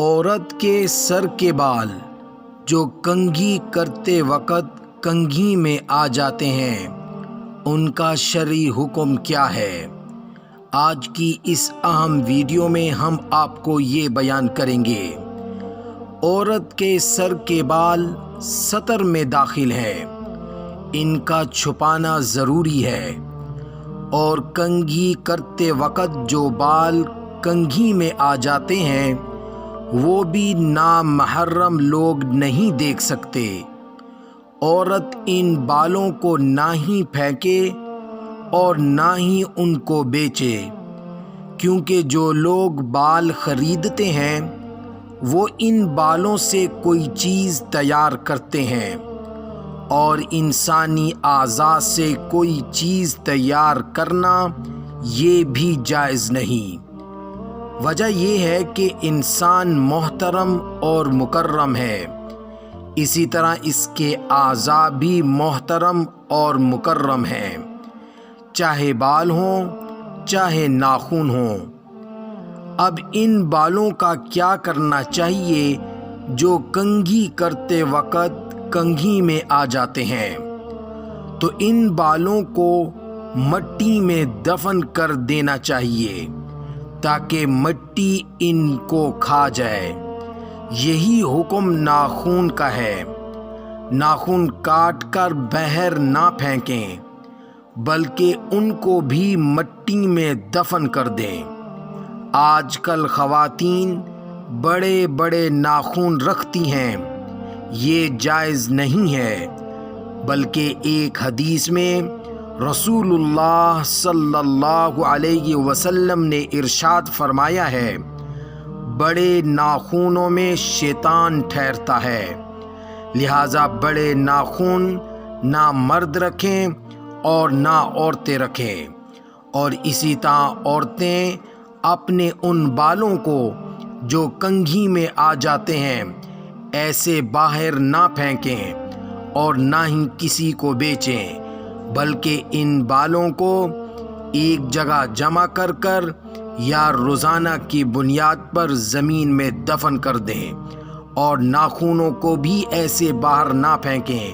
عورت کے سر کے بال جو کنگھی کرتے وقت کنگھی میں آ جاتے ہیں، ان کا شرعی حکم کیا ہے؟ آج کی اس اہم ویڈیو میں ہم آپ کو یہ بیان کریں گے۔ عورت کے سر کے بال ستر میں داخل ہیں، ان کا چھپانا ضروری ہے، اور کنگھی کرتے وقت جو بال کنگھی میں آ جاتے ہیں وہ بھی نامحرم لوگ نہیں دیکھ سکتے۔ عورت ان بالوں کو نہ ہی پھینکے اور نہ ہی ان کو بیچے، کیونکہ جو لوگ بال خریدتے ہیں وہ ان بالوں سے کوئی چیز تیار کرتے ہیں، اور انسانی اعضاء سے کوئی چیز تیار کرنا یہ بھی جائز نہیں۔ وجہ یہ ہے کہ انسان محترم اور مکرم ہے، اسی طرح اس کے اعضاء بھی محترم اور مکرم ہیں، چاہے بال ہوں چاہے ناخن ہوں۔ اب ان بالوں کا کیا کرنا چاہیے جو کنگھی کرتے وقت کنگھی میں آ جاتے ہیں؟ تو ان بالوں کو مٹی میں دفن کر دینا چاہیے تاکہ مٹی ان کو کھا جائے۔ یہی حکم ناخن کا ہے۔ ناخن کاٹ کر باہر نہ پھینکیں، بلکہ ان کو بھی مٹی میں دفن کر دیں۔ آج کل خواتین بڑے بڑے ناخن رکھتی ہیں، یہ جائز نہیں ہے، بلکہ ایک حدیث میں رسول اللہ صلی اللہ علیہ وسلم نے ارشاد فرمایا ہے، بڑے ناخنوں میں شیطان ٹھہرتا ہے، لہٰذا بڑے ناخن نہ مرد رکھیں اور نہ عورتیں رکھیں، اور اسی طرح عورتیں اپنے ان بالوں کو جو کنگھی میں آ جاتے ہیں ایسے باہر نہ پھینکیں اور نہ ہی کسی کو بیچیں، بلکہ ان بالوں کو ایک جگہ جمع کر کر یا روزانہ کی بنیاد پر زمین میں دفن کر دیں، اور ناخنوں کو بھی ایسے باہر نہ پھینکیں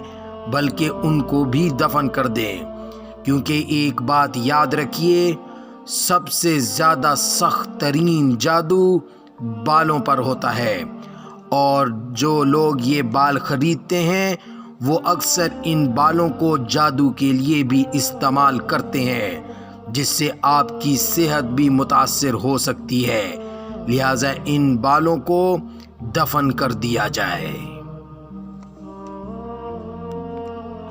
بلکہ ان کو بھی دفن کر دیں، کیونکہ ایک بات یاد رکھیے، سب سے زیادہ سخت ترین جادو بالوں پر ہوتا ہے، اور جو لوگ یہ بال خریدتے ہیں وہ اکثر ان بالوں کو جادو کے لیے بھی استعمال کرتے ہیں، جس سے آپ کی صحت بھی متاثر ہو سکتی ہے، لہٰذا ان بالوں کو دفن کر دیا جائے۔